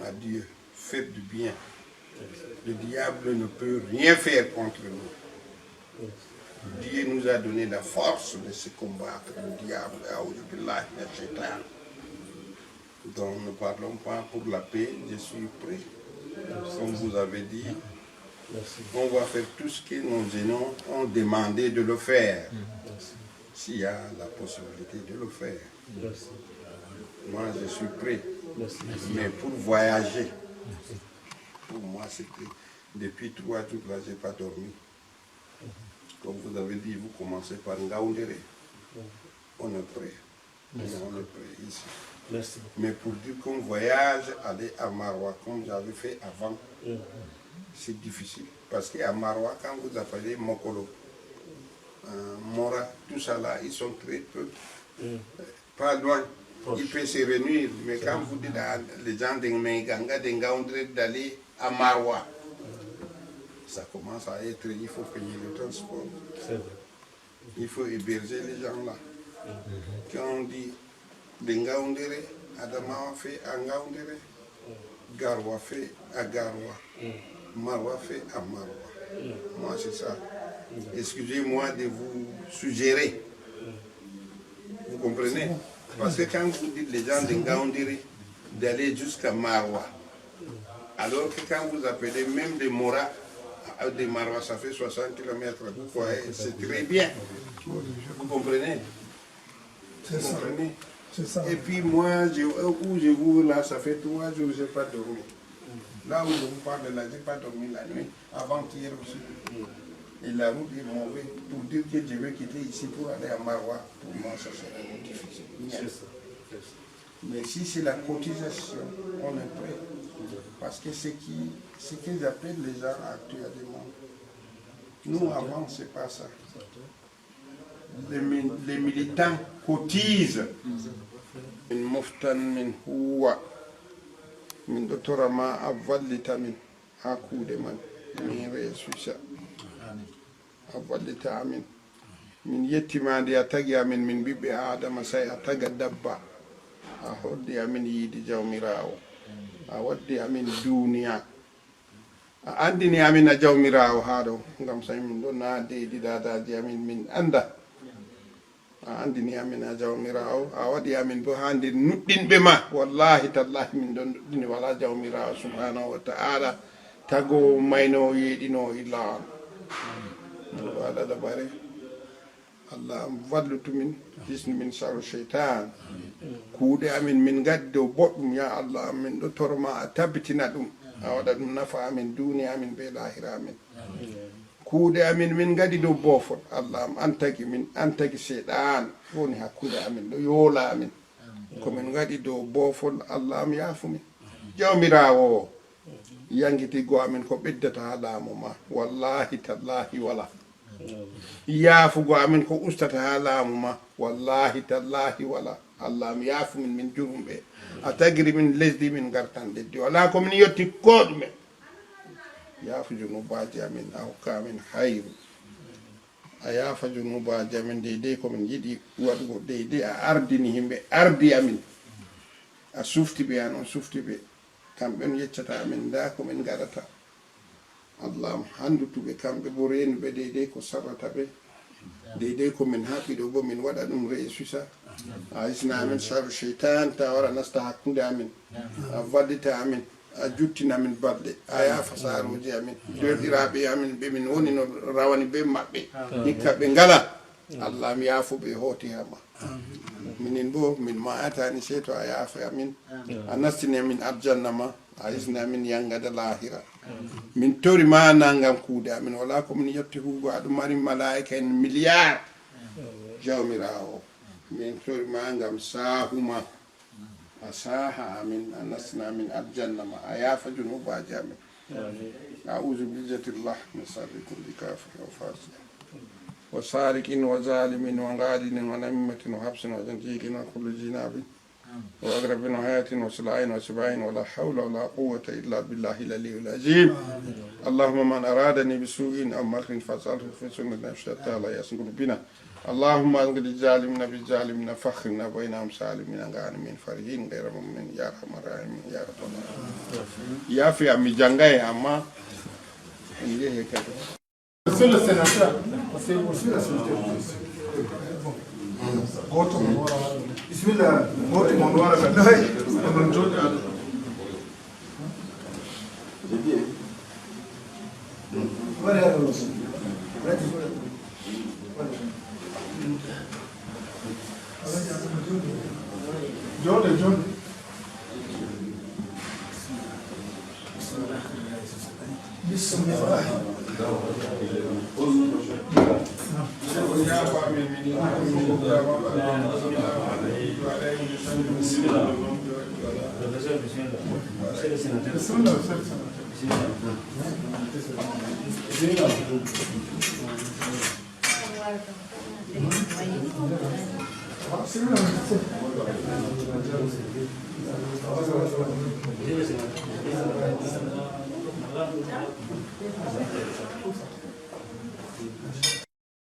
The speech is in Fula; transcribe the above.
à Dieu, faites du bien. Le diable ne peut rien faire contre nous. Dieu nous a donné la force de se combattre, le diable. Donc ne parlons pas pour la paix, je suis prêt. Comme vous avez dit, on va faire tout ce que nos aînés ont demandé de le faire. S'il y a la possibilité de le faire. Moi, je suis prêt. Mais pour voyager, pour moi, c'était depuis 3 jours là, je n'ai pas dormi. Comme vous avez dit, vous commencez par Ngaoundéré. On est prêt. On est prêt ici. Mais pour dire qu'on voyage, aller à Maroua, comme j'avais fait avant, c'est difficile. Parce qu'à Maroua, quand vous appelez Mokolo, Mora, tout ça là, ils sont très peu, pas loin. Ils peuvent se réunir, mais quand vous dites à les gens d'Engmenganga, d'Engaoundré d'aller à Maroua, ça commence à être, il faut payer le transport. Il faut héberger les gens là. Quand on dit d'Engaoundré, Adama fait à Ngaoundré, Garwa fait à Garwa, Maroua fait à Maroua. Moi, c'est ça. Excusez-moi de vous suggérer. Vous comprenez? Parce que quand vous dites les gens de Ngaoundéré d'aller jusqu'à Maroua, alors que quand vous appelez même de Mora, de Maroua, ça fait 60 km, vous voyez, c'est très bien. Vous comprenez? Vous comprenez? Et puis moi, où je vous là, ça fait 3 jours que je n'ai pas dormi. Là où je vous parle, là, je n'ai pas dormi la nuit, avant-hier aussi. Et la route est mauvaise. Pour dire que je vais quitter ici pour aller à Maroua, pour moi, ça serait difficile. Mais si c'est la cotisation, on est prêt. Parce que ce qu'ils appellent les gens actuellement, nous, avant, ce n'est pas ça. Les militants cotisent. Min muftan min huwa min doctorama avallita min ha kuude man min reesusa avallita amin min yettima nde a tagi amin min ɓiɓɓe adama say a taga dabba a hoddi amin yiide jawmirawo a waddi amin duniya a andini amin a jawmirawo ha ɗo gam say min ɗo na deydi dadaji amin min anda a andini amin a jawmirawo a waɗi amin bo ha nder nuɗɗinɓe ma wallahi tallahi min ɗon nuɗɗini wala jawmirawo subhanahu wa ta'ala tago mayno yeeɗino illa on waɗa dabare allah wallutu min hisnu min saru cheytan kuuɗe amin min gaddi dow boɗɗum ya allah min ɗo torma a tabbitina ɗum a waɗa ɗum nafa amin duniya amin be lahira amin kuuɗe amin min gadi dow boofol allah an tagi min an tagi seeɗan woni hakkude amin ɗo yoola amin komin gaɗi dow boofol allah am yaafumin jawmirawo o yangitigo amin ko ɓeddata ha laamu ma wallahi tallahi wala yaafugo amin ko ustata ha laamu ma wallahi tallahi wala allah am yaafumin min jurumɓe a tagiri min lesdi min gartan leddi wala komin yetti ko ɗumen yaafa junubaji amin a hokka amin hayru a yaafa junubaji amin deydey komin yiɗi waɗugo deydey a ardini himɓe ardi amin a sufti ɓe an on sufti ɓe kamɓe on yeccata amin nda komin gaɗata allah am handutuɓe kamɓe bo renuɓe deydey ko sarrata ɓe deydey komin haɓɓi ɗo bo min waɗa ɗum reesusa a hisna amin saru cheytan ta wara nasta hakkude amin a vallita amin a juttina min balɗe a yaafa saaruji amin derɗiraɓe amin ɓe min woni no rawani ɓe maɓɓe hikka ɓe ngala allah mi yaafuɓe hooti hama minin bo min mayatani sey to a yaafa amin a nastini amin arjanna ma a hisni amin yangada lahira min tori ma nangam kuude amin wala komin yetti hugo aɗum mari malaika en milliard jawmirawo min tori ma ngam saahuma a saaha amin a nastina amin arjanna ma a yaafa junubaji amin a'udhu bi'izatillah min sharri kulli kafirin wa fasiqin wa sariqin wa zalimin wa ghadinin wa namimatin wa habsin wa zanjiqin wa kulli jinabin wa agrabin wa hayatin wa sila'in wa sibahin wa la hawla wa la quwwata illa billahi al-aliyyil azim allahumma man aradani bisu'in aw makrin fas'alhu fi sunnati nafsati la yasnuru bina اللهم انقذ الظالمين بالظالمين فخرنا بينهم سالمين غانمين فرحين غير مؤمنين يا ارحم الراحمين يا رب العالمين يا في عمي جانغاي اما نجي هيك Monsieur le sénateur, c'est aussi la société. Bismillah, vote mon noir à la John. Bismillah.